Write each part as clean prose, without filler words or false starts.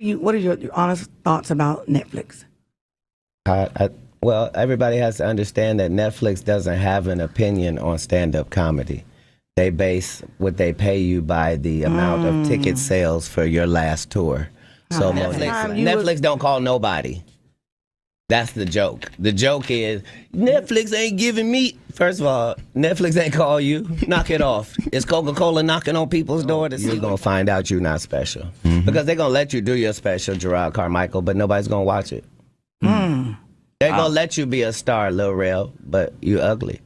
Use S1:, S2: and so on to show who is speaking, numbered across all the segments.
S1: What are your honest thoughts about Netflix?
S2: Well, everybody has to understand that Netflix doesn't have an opinion on stand-up comedy. They base what they pay you by the amount of ticket sales for your last tour. So Netflix don't call nobody. That's the joke. The joke is Netflix ain't giving me. First of all, Netflix ain't call you. Knock it off. It's Coca-Cola knocking on people's door to see. You're gonna find out you're not special because they're gonna let you do your special, Gerard Carmichael, but nobody's gonna watch it. They're gonna let you be a star, Lil Rel, but you ugly.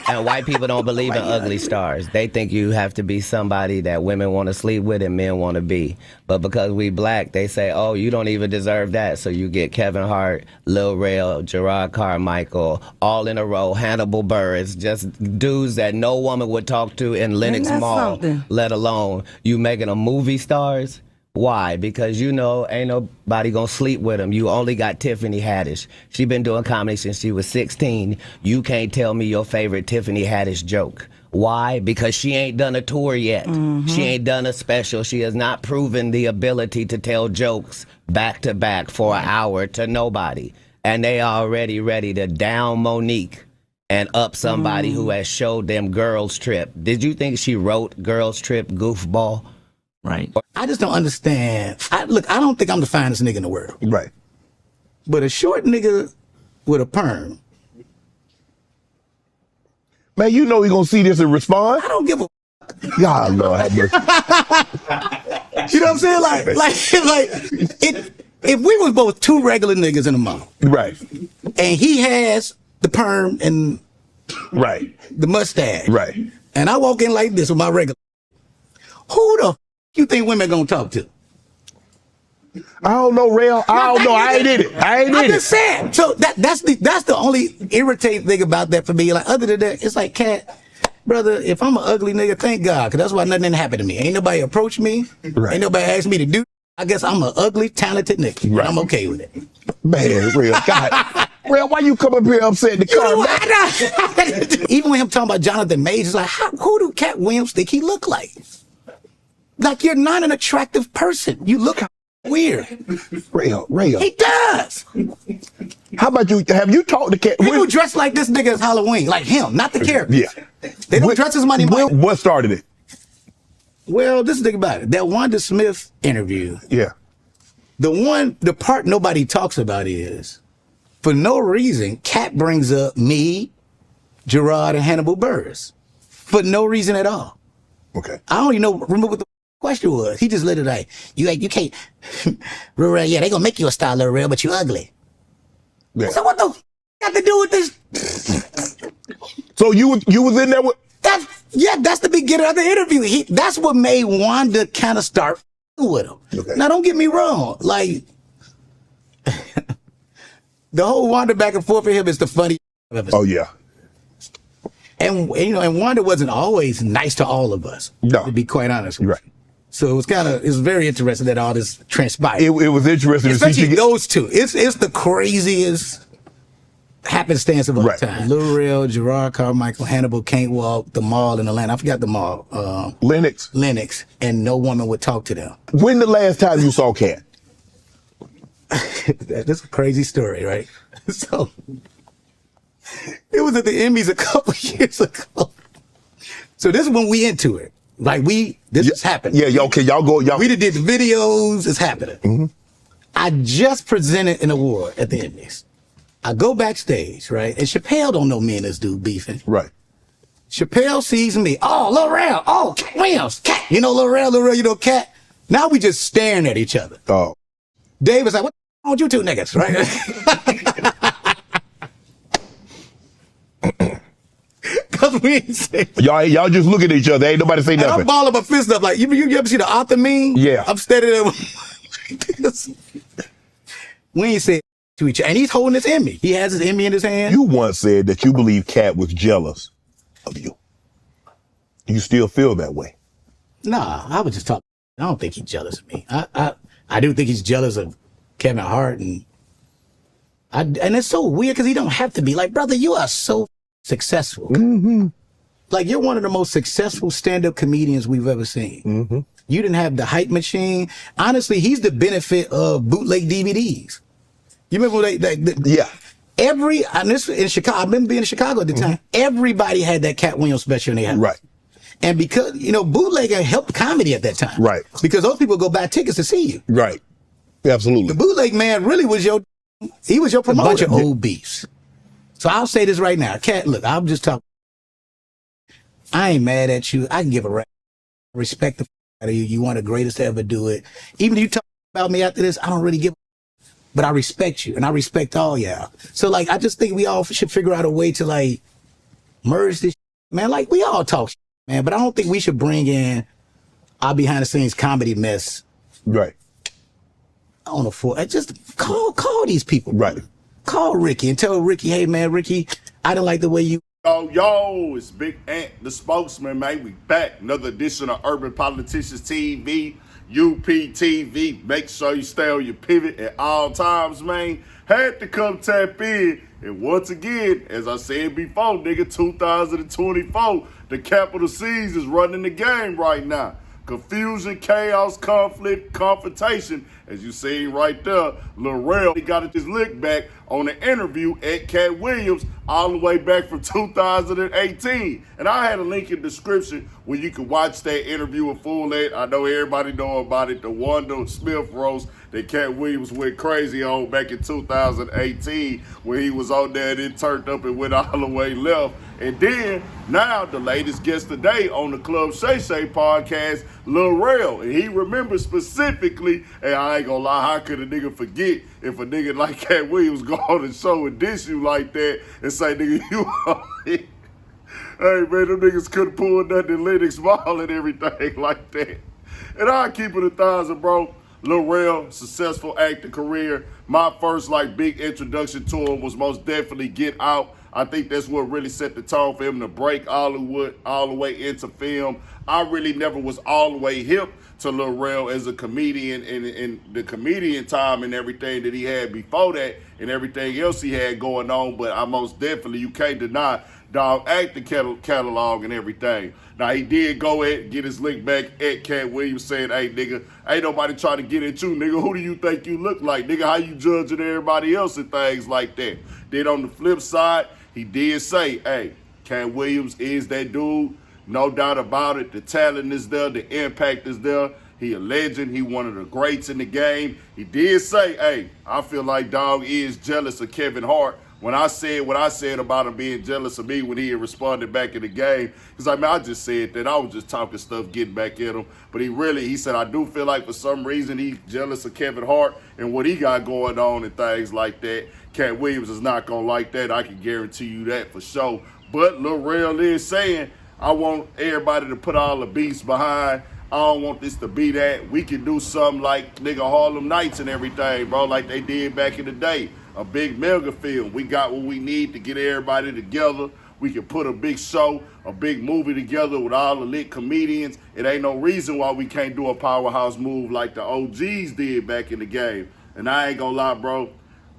S2: And white people don't believe in ugly stars. They think you have to be somebody that women want to sleep with and men want to be. But because we black, they say, oh, you don't even deserve that. So you get Kevin Hart, Lil Rel, Gerard Carmichael, all in a row, Hannibal Buress, just dudes that no woman would talk to in Lenox Mall, let alone you making them movie stars. Why? Because you know ain't nobody gonna sleep with him. You only got Tiffany Haddish. She been doing comedy since she was 16. You can't tell me your favorite Tiffany Haddish joke. Why? Because she ain't done a tour yet. She ain't done a special. She has not proven the ability to tell jokes back to back for an hour to nobody. And they already ready to down Monique and up somebody who has showed them Girls Trip. Did you think she wrote Girls Trip, goofball?
S3: Right.
S4: I just don't understand. Look, I don't think I'm the finest nigga in the world.
S5: Right.
S4: But a short nigga with a perm.
S5: Man, you know he gonna see this and respond.
S4: I don't give a
S5: God, Lord have mercy.
S4: You know what I'm saying? Like if we was both two regular niggas in the mall.
S5: Right.
S4: And he has the perm and the mustache.
S5: Right.
S4: And I walk in like this with my regular. Who the you think women gonna talk to?
S5: I don't know, Rel. I don't know. I ain't in it.
S4: I'm just saying. So that's the only irritating thing about that for me. Like other than that, it's like, Katt, brother, if I'm an ugly nigga, thank God, because that's why nothing didn't happen to me. Ain't nobody approach me. Right. Ain't nobody asked me to do. I guess I'm an ugly, talented nigga. Right. I'm okay with it.
S5: Man, Rel, God. Rel, why you come up here upset the car?
S4: Even when him talking about Jonathan Majors, it's like, who do Katt Williams think he look like? Like, you're not an attractive person. You look weird.
S5: Rel.
S4: He does.
S5: How about you? Have you talked to Katt?
S4: People dress like this nigga is Halloween. Like him, not the character.
S5: Yeah.
S4: They don't dress as Money Mike.
S5: What started it?
S4: Well, this is the thing about it. That Wanda Smith interview.
S5: Yeah.
S4: The part nobody talks about is, for no reason, Katt brings up me, Gerard, and Hannibal Buress. For no reason at all.
S5: Okay.
S4: I don't even remember what the question was. He just let it like, you can't, Lil Rel, yeah, they gonna make you a star, Lil Rel, but you ugly. Yeah. So what the got to do with this?
S5: So you was in there with?
S4: That's the beginning of the interview. That's what made Wanda kind of start with him. Okay. Now don't get me wrong, like the whole Wanda back and forth for him is the funny.
S5: Oh yeah.
S4: And you know, and Wanda wasn't always nice to all of us. No. To be quite honest with you. So it was very interesting that all this transpired.
S5: It was interesting,
S4: especially to see those two. It's the craziest happenstance of all time. Lil Rel, Gerard Carmichael, Hannibal can't walk, the mall in Atlanta. I forgot the mall.
S5: Lenox,
S4: and no woman would talk to them.
S5: When the last time you saw Katt?
S4: That's a crazy story, right? So it was at the Emmys a couple years ago. So this is when we into it. Like this is happening.
S5: Yeah, okay, y'all go.
S4: We did the videos. It's happening. I just presented an award at the Emmys. I go backstage, right? And Chappelle don't know me and this dude beefing.
S5: Right.
S4: Chappelle sees me. Oh, Lil Rel. Oh, Katt Williams. Katt. You know Lil Rel, you know Katt. Now we just staring at each other.
S5: Oh.
S4: Dave was like, what the hell with you two niggas, right? Cause we ain't say
S5: y'all just look at each other. Ain't nobody say nothing.
S4: I'm balling my fist up like you ever see the Arthur meme?
S5: Yeah.
S4: I'm standing there. We ain't said to each other, and he's holding his Emmy. He has his Emmy in his hand.
S5: You once said that you believe Katt was jealous of you. You still feel that way?
S4: Nah, I was just talking. I don't think he's jealous of me. I do think he's jealous of Kevin Hart, and it's so weird because he don't have to be. Like, brother, you are so successful. Like, you're one of the most successful stand-up comedians we've ever seen. You didn't have the hype machine. Honestly, he's the benefit of bootleg DVDs. You remember
S5: Yeah.
S4: in Chicago, I remember being in Chicago at the time, everybody had that Katt Williams special in their house.
S5: Right.
S4: And because, bootlegging helped comedy at that time.
S5: Right.
S4: Because those people go buy tickets to see you.
S5: Right. Absolutely.
S4: The bootleg man really was your promoter. A bunch of old beefs. So I'll say this right now. Katt, look, I'm just talking. I ain't mad at you. I can give a respect the out of you. You one of the greatest to ever do it. Even if you talk about me after this, I don't really give a but I respect you and I respect all y'all. So I just think we all should figure out a way to merge this man. We all talk man, but I don't think we should bring in our behind the scenes comedy mess.
S5: Right.
S4: On the floor. Just call these people.
S5: Right.
S4: Call Ricky and tell Ricky, hey man, Ricky, I didn't like the way you.
S3: Yo, it's Big Ant, the spokesman, man. We back. Another edition of Urban Politicians TV, UPTV. Make sure you stay on your pivot at all times, man. Had to come tap in. And once again, as I said before, nigga, 2024, the capital C's is running the game right now. Confusion, chaos, conflict, confrontation. As you see right there, Lil Rel, he got his lick back on the interview at Katt Williams all the way back from 2018. And I had a link in the description where you can watch that interview in full. I know everybody know about it, the Wanda Smith roast that Katt Williams went crazy on back in 2018 when he was on there and it turned up and went all the way left. And then, now, the latest guest today on the Club Shay Shay podcast, Lil Rel. And he remembers specifically, and I ain't gonna lie, how could a nigga forget if a nigga like Katt Williams go on the show and diss you like that and say, nigga, you hey, man, them niggas couldn't pull nothing Lennox Ball and everything like that. And I keep it 1,000, bro. Lil Rel, successful acting career. My first, big introduction to him was most definitely Get Out. I think that's what really set the tone for him to break Hollywood all the way into film. I really never was all the way hip to Lil Rel as a comedian and the comedian time and everything that he had before that and everything else he had going on. But I most definitely, you can't deny, dog, acting catalog and everything. Now, he did go ahead and get his link back at Katt Williams saying, hey, nigga, ain't nobody trying to get at you, nigga. Who do you think you look like? Nigga, how you judging everybody else and things like that? Then on the flip side, he did say, hey, Katt Williams is that dude. No doubt about it. The talent is there. The impact is there. He a legend. He one of the greats in the game. He did say, hey, I feel like dog is jealous of Kevin Hart. When I said what I said about him being jealous of me when he had responded back in the game, because I just said that I was just talking stuff, getting back at him. But he said, I do feel like for some reason he's jealous of Kevin Hart and what he got going on and things like that. Katt Williams is not going to like that. I can guarantee you that for sure. But Lil Rel is saying, I want everybody to put all the beats behind. I don't want this to be that. We can do something like nigga Harlem Nights and everything, bro, like they did back in the day. A big mega film. We got what we need to get everybody together. We can put a big show, a big movie together with all the lit comedians. It ain't no reason why we can't do a powerhouse move like the OGs did back in the game. And I ain't gonna lie, bro.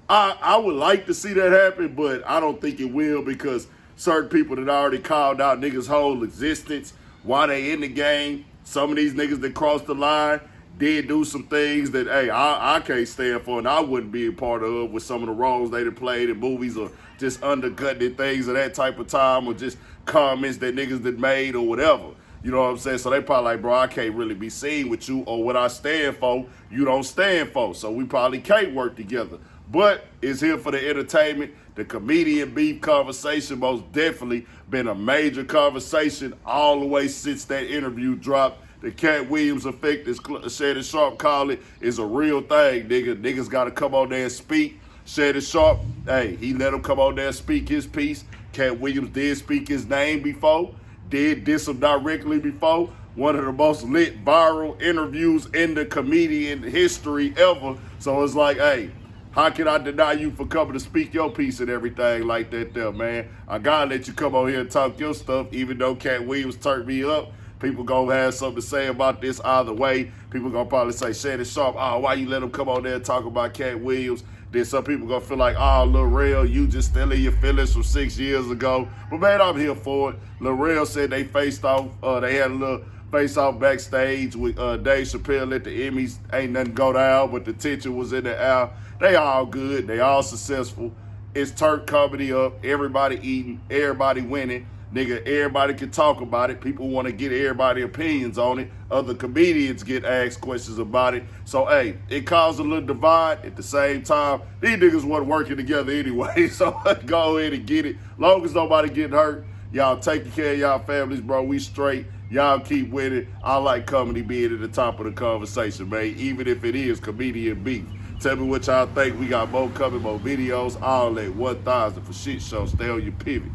S3: I would like to see that happen, but I don't think it will because certain people that already called out niggas' whole existence, why they in the game, some of these niggas that crossed the line did do some things that, hey, I can't stand for and I wouldn't be a part of with some of the roles they done played in movies or just undercutting things of that type of time or just comments that niggas that made or whatever. You know what I'm saying? So they probably like, bro, I can't really be seen with you or what I stand for, you don't stand for. So we probably can't work together. But it's here for the entertainment. The comedian beef conversation most definitely been a major conversation all the way since that interview dropped. The Katt Williams effect, as Shannon Sharp called it, is a real thing, nigga. Niggas got to come on there and speak. Shannon Sharp, hey, he let him come on there and speak his piece. Katt Williams did speak his name before, did diss him directly before. One of the most lit viral interviews in the comedian history ever. So it's like, hey, how can I deny you for coming to speak your piece and everything like that there, man? I gotta let you come on here and talk your stuff, even though Katt Williams turned me up. People gonna have something to say about this either way. People gonna probably say, Shannon Sharp, oh, why you let him come on there and talk about Katt Williams? Then some people gonna feel like, oh, Lil Rel, you just still in your feelings from 6 years ago. But man, I'm here for it. Lil Rel said they faced off, they had a little face off backstage with Dave Chappelle at the Emmys. Ain't nothing go down, but the tension was in the air. They all good. They all successful. It's Turk comedy up. Everybody eating. Everybody winning. Nigga, everybody can talk about it. People want to get everybody's opinions on it. Other comedians get asked questions about it. So, hey, it caused a little divide. At the same time, these niggas wasn't working together anyway. So, go ahead and get it. Long as nobody getting hurt, y'all taking care of y'all families, bro. We straight. Y'all keep with it. I like comedy being at the top of the conversation, man, even if it is comedian beef. Tell me what y'all think. We got more coming, more videos, all that 1,000 for shit show. Stay on your pivot.